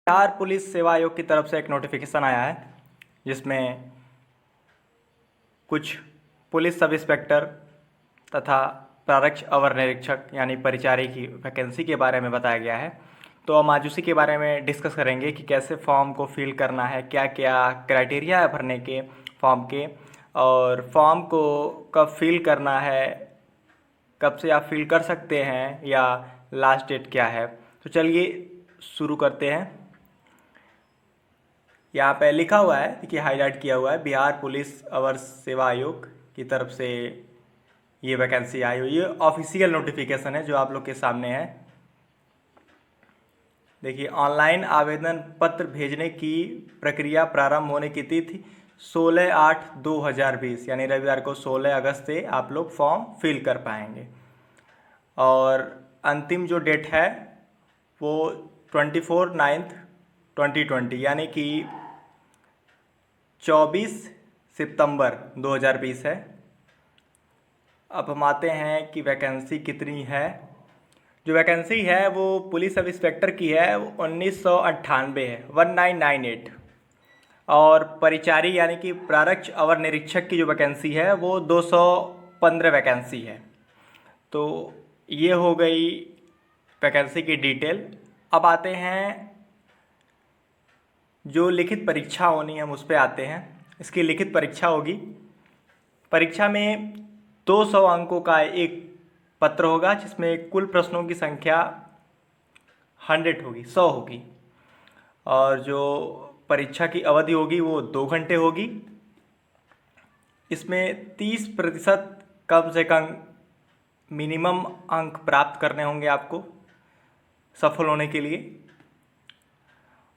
Bihar police सेवा आयोग की तरफ से एक नोटिफिकेशन आया है जिसमें कुछ पुलिस सब इंस्पेक्टर तथा प्रारक्ष अवर निरीक्षक यानी परिचारी की वैकेंसी के बारे में बताया गया है। तो हम आज उसी के बारे में डिस्कस करेंगे कि कैसे फॉर्म को फिल करना है, क्या क्या क्राइटेरिया है भरने के फॉर्म के, और फॉर्म को कब फिल करना है, कब से आप फिल कर सकते हैं या लास्ट डेट क्या है। तो चलिए शुरू करते हैं। यहाँ पे लिखा हुआ है, देखिए हाईलाइट किया हुआ है, बिहार पुलिस अवर सेवा आयोग की तरफ से ये वैकेंसी आई हुई है। ऑफिशियल नोटिफिकेशन है जो आप लोग के सामने है। देखिए, ऑनलाइन आवेदन पत्र भेजने की प्रक्रिया प्रारंभ होने की तिथि 16/8/2020 यानी रविवार को 16 अगस्त से आप लोग फॉर्म फिल कर पाएंगे। और अंतिम जो डेट है वो 24/9/2020 यानी कि 24 सितंबर 2020 है। अब हम आते हैं कि वैकेंसी कितनी है। जो वैकेंसी है वो पुलिस सब इंस्पेक्टर की है, वो 1998 है, 1998। और परिचारी यानी कि प्रारक्ष अवर निरीक्षक की जो वैकेंसी है वो 215 वैकेंसी है। तो ये हो गई वैकेंसी की डिटेल। अब आते हैं जो लिखित परीक्षा होनी है, हम उस पर आते हैं। इसकी लिखित परीक्षा होगी। परीक्षा में 200 अंकों का एक पत्र होगा जिसमें कुल प्रश्नों की संख्या 100 होगी, 100 होगी। और जो परीक्षा की अवधि होगी वो 2 घंटे होगी। इसमें 30% कम से कम मिनिमम अंक प्राप्त करने होंगे आपको सफल होने के लिए।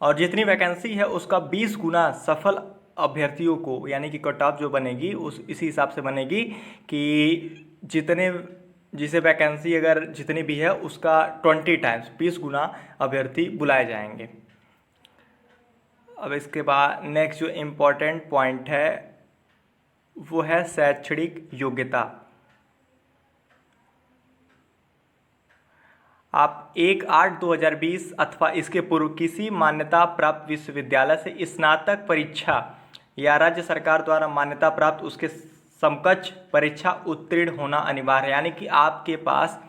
और जितनी वैकेंसी है उसका 20 गुना सफल अभ्यर्थियों को, यानी कि कट ऑफ जो बनेगी उस इसी हिसाब से बनेगी कि जिसे वैकेंसी अगर जितनी भी है उसका 20 टाइम्स 20 गुना अभ्यर्थी बुलाए जाएंगे। अब इसके बाद नेक्स्ट जो इम्पोर्टेंट पॉइंट है वो है शैक्षणिक योग्यता। आप 1/8/2020 अथवा इसके पूर्व किसी मान्यता प्राप्त विश्वविद्यालय से स्नातक परीक्षा या राज्य सरकार द्वारा मान्यता प्राप्त उसके समकक्ष परीक्षा उत्तीर्ण होना अनिवार्य है। यानी कि आपके पास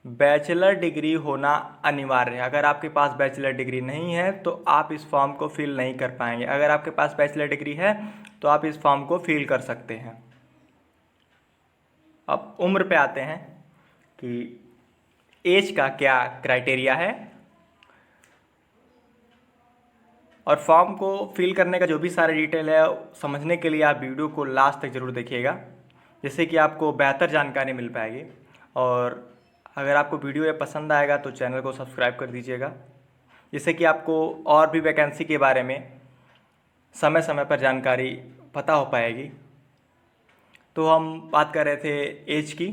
बैचलर डिग्री होना अनिवार्य है। अगर आपके पास बैचलर डिग्री नहीं है तो आप इस फॉर्म को फिल नहीं कर पाएंगे। अगर आपके पास बैचलर डिग्री है तो आप इस फॉर्म को फिल कर सकते हैं। अब उम्र पे आते हैं कि एज का क्या क्राइटेरिया है। और फॉर्म को फिल करने का जो भी सारी डिटेल है समझने के लिए आप वीडियो को लास्ट तक ज़रूर देखिएगा, जिससे कि आपको बेहतर जानकारी मिल पाएगी। और अगर आपको वीडियो ये पसंद आएगा तो चैनल को सब्सक्राइब कर दीजिएगा, जिससे कि आपको और भी वैकेंसी के बारे में समय समय पर जानकारी पता हो पाएगी। तो हम बात कर रहे थे एज की।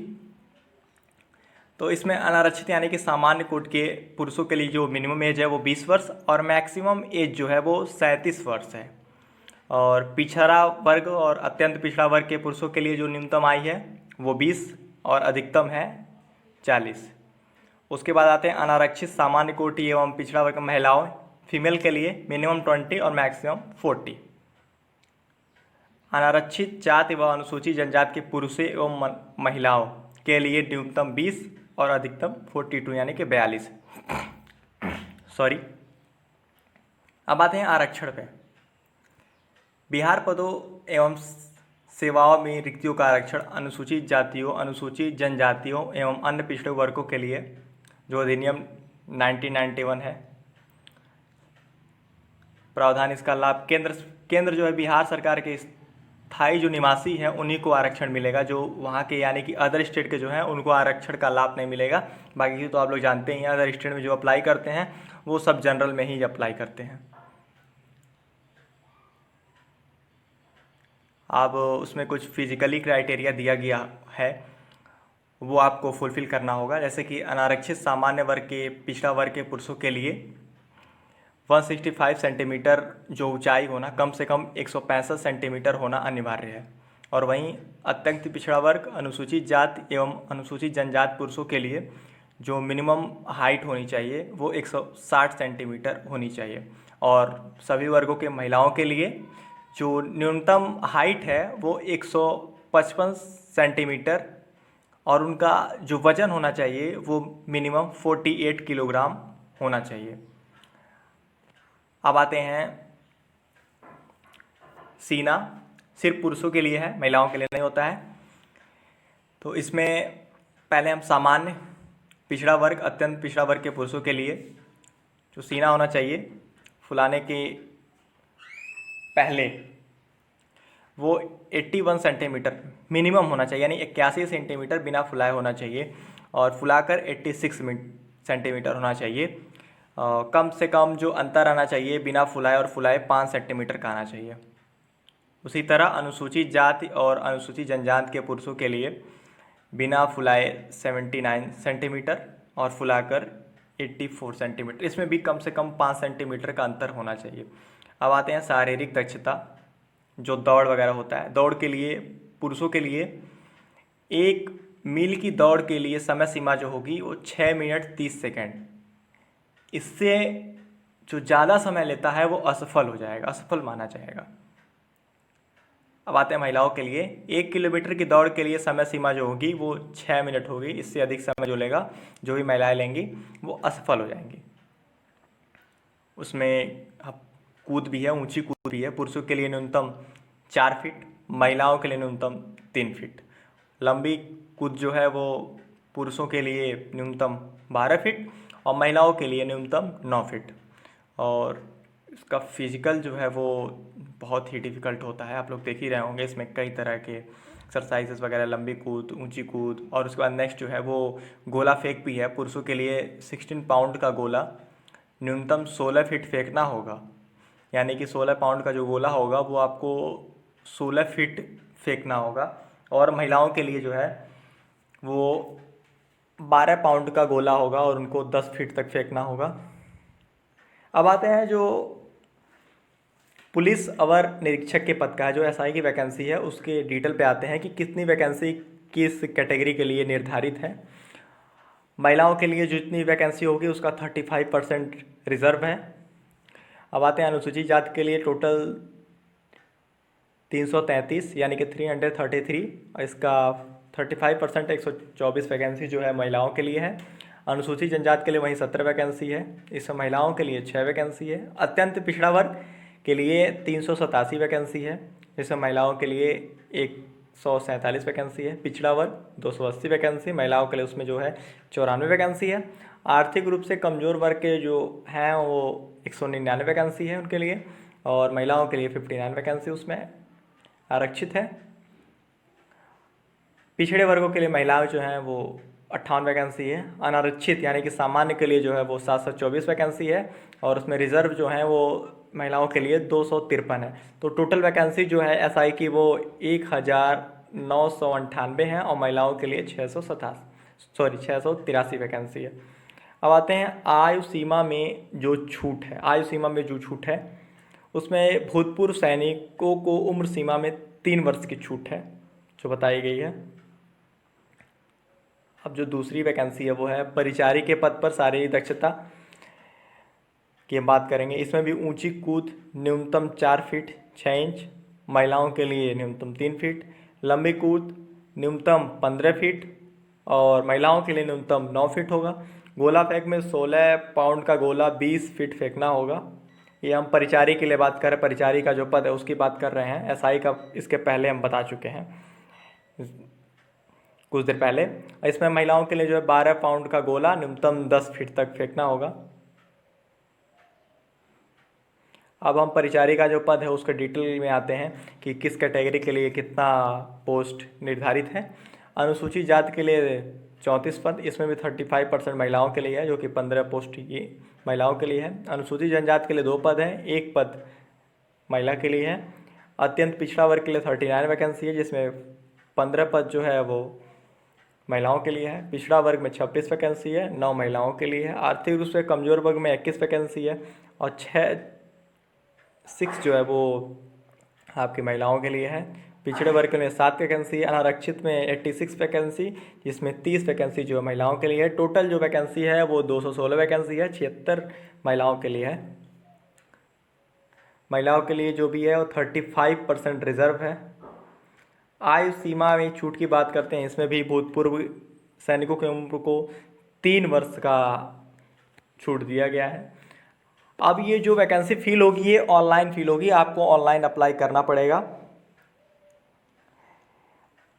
तो इसमें अनारक्षित यानी कि सामान्य कोटि के पुरुषों के लिए जो मिनिमम एज है वो 20 वर्ष और मैक्सिमम एज जो है वो 37 वर्ष है। और पिछड़ा वर्ग और अत्यंत पिछड़ा वर्ग के पुरुषों के लिए जो न्यूनतम आयु है वो 20 और अधिकतम है 40। उसके बाद आते हैं अनारक्षित सामान्य कोटि एवं पिछड़ा वर्ग महिलाओं फीमेल के लिए मिनिमम 20 और मैक्सिमम 40। अनारक्षित जाति व अनुसूचित जनजाति के पुरुषों एवं महिलाओं के लिए न्यूनतम 20 और अधिकतम 42 यानी कि 42। सॉरी। अब आते हैं आरक्षण पे। बिहार पदों एवं सेवाओं में रिक्तियों का आरक्षण अनुसूचित जातियों, अनुसूचित जनजातियों एवं अन्य पिछड़े वर्गों के लिए जो अधिनियम 1991 है प्रावधान, इसका लाभ केंद्र जो है बिहार सरकार के स्थायी जो निवासी हैं उन्हीं को आरक्षण मिलेगा। जो वहाँ के यानी कि अदर स्टेट के जो हैं उनको आरक्षण का लाभ नहीं मिलेगा। बाकी तो आप लोग जानते ही हैं, अदर स्टेट में जो अप्लाई करते हैं वो सब जनरल में ही अप्लाई करते हैं। अब उसमें कुछ फिजिकली क्राइटेरिया दिया गया है, वो आपको फुलफिल करना होगा। जैसे कि अनारक्षित सामान्य वर्ग के पिछड़ा वर्ग के पुरुषों के लिए 165 सेंटीमीटर जो ऊंचाई होना, कम से कम 165 सेंटीमीटर होना अनिवार्य है। और वहीं अत्यंत पिछड़ा वर्ग, अनुसूचित जाति एवं अनुसूचित जनजाति पुरुषों के लिए जो मिनिमम हाइट होनी चाहिए वो 160 सेंटीमीटर होनी चाहिए। और सभी वर्गों के महिलाओं के लिए जो न्यूनतम हाइट है वो 155 सेंटीमीटर और उनका जो वज़न होना चाहिए वो मिनिमम 48 किलोग्राम होना चाहिए। अब आते हैं सीना, सिर्फ पुरुषों के लिए है, महिलाओं के लिए नहीं होता है। तो इसमें पहले हम सामान्य पिछड़ा वर्ग, अत्यंत पिछड़ा वर्ग के पुरुषों के लिए जो सीना होना चाहिए फुलाने के पहले वो 81 सेंटीमीटर मिनिमम होना चाहिए, यानी 81 सेंटीमीटर बिना फुलाए होना चाहिए और फुलाकर 86 सेंटीमीटर होना चाहिए। कम से कम जो अंतर आना चाहिए बिना फुलाए और फुलाए 5 सेंटीमीटर का आना चाहिए। उसी तरह अनुसूचित जाति और अनुसूचित जनजाति के पुरुषों के लिए बिना फुलाए 79 सेंटीमीटर और फुलाकर 84 सेंटीमीटर, इसमें भी कम से कम 5 सेंटीमीटर का अंतर होना चाहिए। अब आते हैं शारीरिक दक्षता, जो दौड़ वगैरह होता है। दौड़ के लिए पुरुषों के लिए 1 मील की दौड़ के लिए समय सीमा जो होगी वो 6 मिनट 30 सेकेंड। इससे जो ज़्यादा समय लेता है वो असफल हो जाएगा, असफल माना जाएगा। अब आते हैं महिलाओं के लिए 1 किलोमीटर की दौड़ के लिए समय सीमा जो होगी वो 6 मिनट होगी। इससे अधिक समय जो लेगा, जो भी महिलाएं लेंगी वो असफल हो जाएंगी। उसमें कूद भी है, ऊंची कूद भी है। पुरुषों के लिए न्यूनतम 4 फीट, महिलाओं के लिए न्यूनतम 3 फीट। लंबी कूद जो है वो पुरुषों के लिए न्यूनतम 12 फीट और महिलाओं के लिए न्यूनतम 9 फीट। और इसका फिजिकल जो है वो बहुत ही डिफ़िकल्ट होता है, आप लोग देख ही रहे होंगे। इसमें कई तरह के एक्सरसाइजेस वगैरह, लंबी कूद, ऊंची कूद और उसके बाद नेक्स्ट जो है वो गोला फेंक भी है। पुरुषों के लिए 16 पाउंड का गोला न्यूनतम 16 फीट फेंकना होगा, यानी कि 16 पाउंड का जो गोला होगा वो आपको 16 फीट फेंकना होगा। और महिलाओं के लिए जो है वो 12 पाउंड का गोला होगा और उनको 10 फीट तक फेंकना होगा। अब आते हैं जो पुलिस अवर निरीक्षक के पद का है, जो एसआई की वैकेंसी है, उसके डिटेल पे आते हैं कि कितनी वैकेंसी किस कैटेगरी के लिए निर्धारित है। महिलाओं के लिए जितनी वैकेंसी होगी उसका 35% रिजर्व है। अब आते हैं अनुसूचित जाति के लिए टोटल 333 यानी कि 333, इसका 35% 124 वैकेंसी जो है महिलाओं के लिए है। अनुसूचित जनजाति के लिए वहीं 17 वैकेंसी है, इसमें महिलाओं के लिए 6 वैकेंसी है। अत्यंत पिछड़ा वर्ग के लिए 387 वैकेंसी है, इसमें महिलाओं के लिए 147 वैकेंसी है। पिछड़ा वर्ग 280 वैकेंसी, महिलाओं के लिए उसमें जो है 94 वैकेंसी है। आर्थिक रूप से कमज़ोर वर्ग के जो हैं वो 199 वैकेंसी है उनके लिए, और महिलाओं के लिए 59 वैकेंसी उसमें आरक्षित है। पिछड़े वर्गों के लिए महिलाएं जो हैं वो 58 वैकेंसी है। अनारक्षित यानी कि सामान्य के लिए जो है वो 724 वैकेंसी है, और उसमें रिजर्व जो है वो महिलाओं के लिए 253 है। तो टोटल वैकेंसी जो है एसआई की वो 1998 है और महिलाओं के लिए 683 वैकेंसी है। अब आते हैं आयु सीमा में जो छूट है। आयु सीमा में जो छूट है उसमें भूतपूर्व सैनिकों को उम्र सीमा में 3 वर्ष की छूट है जो बताई गई है। अब जो दूसरी वैकेंसी है वो है परिचारी के पद पर शारीरिक दक्षता की हम बात करेंगे। इसमें भी ऊंची कूद न्यूनतम 4 फीट 6 इंच, महिलाओं के लिए न्यूनतम 3 फीट। लंबी कूद न्यूनतम 15 फीट और महिलाओं के लिए न्यूनतम 9 फीट होगा। गोला फेंक में 16 पाउंड का गोला 20 फीट फेंकना होगा। ये हम परिचारी के लिए बात कर रहे हैं, परिचारी का जो पद है उसकी बात कर रहे हैं। एसआई का इसके पहले हम बता चुके हैं कुछ देर पहले। इसमें महिलाओं के लिए जो है 12 पाउंड का गोला न्यूनतम 10 फीट तक फेंकना होगा। अब हम परिचारी का जो पद है उसके डिटेल में आते हैं कि किस कैटेगरी के लिए कितना पोस्ट निर्धारित है। अनुसूचित जाति के लिए 34 पद, इसमें भी 35% महिलाओं के लिए है, जो कि 15 पोस्ट ये महिलाओं के लिए है। अनुसूचित जनजाति के लिए 2 पद हैं, 1 पद महिला के लिए है। अत्यंत पिछड़ा वर्ग के लिए 39 वैकेंसी है, जिसमें 15 पद जो है वो महिलाओं के लिए है। पिछड़ा वर्ग में 26 वैकेंसी है, 9 महिलाओं के लिए है। आर्थिक रूप से कमज़ोर वर्ग में 21 वैकेंसी है और 6 जो है वो आपकी महिलाओं के लिए है। पिछड़े वर्ग में 7 वैकेंसी है। अनारक्षित में 86 वैकेंसी, जिसमें 30 वैकेंसी जो है महिलाओं के लिए है। टोटल जो वैकेंसी है वो 216 वैकेंसी है, 76 महिलाओं के लिए है। महिलाओं के लिए जो भी है वो 35% रिजर्व है। आयु सीमा में छूट की बात करते हैं, इसमें भी भूतपूर्व सैनिकों की उम्र को 3 वर्ष का छूट दिया गया है। अब ये जो वैकेंसी फिल होगी ये ऑनलाइन फिल होगी, आपको ऑनलाइन अप्लाई करना पड़ेगा,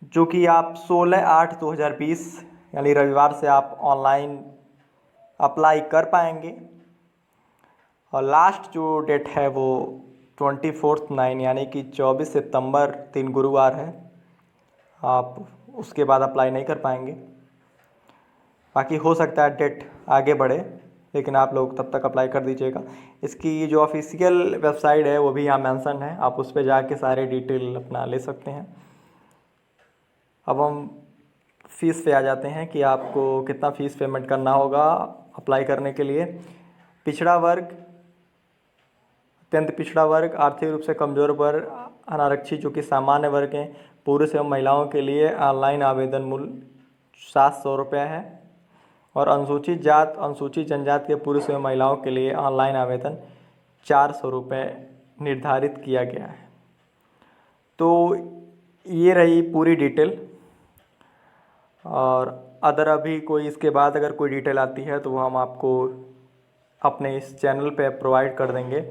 जो कि आप 16/8/2020 यानी रविवार से आप ऑनलाइन अप्लाई कर पाएंगे। और लास्ट जो डेट है वो 24/9 यानी कि 24 सितंबर, दिन गुरुवार है। आप उसके बाद अप्लाई नहीं कर पाएंगे। बाकी हो सकता है डेट आगे बढ़े, लेकिन आप लोग तब तक अप्लाई कर दीजिएगा। इसकी जो ऑफिशियल वेबसाइट है वो भी यहाँ मेंशन है, आप उस पर जाके सारे डिटेल अपना ले सकते हैं। अब हम फीस पे आ जाते हैं कि आपको कितना फ़ीस पेमेंट करना होगा अप्लाई करने के लिए। पिछड़ा वर्ग, अत्यंत पिछड़ा वर्ग, आर्थिक रूप से कमज़ोर वर्ग, अनारक्षित जो कि सामान्य वर्ग हैं, पुरुष एवं महिलाओं के लिए ऑनलाइन आवेदन मूल्य 700 रुपये है। और अनुसूचित जात, अनुसूचित जनजाति के पुरुष एवं महिलाओं के लिए ऑनलाइन आवेदन 400 रुपये निर्धारित किया गया है। तो ये रही पूरी डिटेल। और अदर अभी कोई इसके बाद अगर कोई डिटेल आती है तो वो हम आपको अपने इस चैनल पे प्रोवाइड कर देंगे।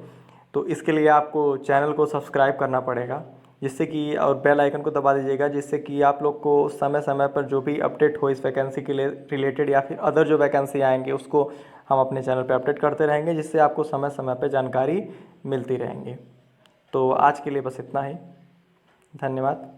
तो इसके लिए आपको चैनल को सब्सक्राइब करना पड़ेगा, जिससे कि, और बेल आइकन को दबा दीजिएगा, जिससे कि आप लोग को समय समय पर जो भी अपडेट हो इस वैकेंसी के लिए रिलेटेड या फिर अदर जो वैकेंसी आएंगे उसको हम अपने चैनल पे अपडेट करते रहेंगे, जिससे आपको समय समय पर जानकारी मिलती रहेंगी। तो आज के लिए बस इतना ही। धन्यवाद।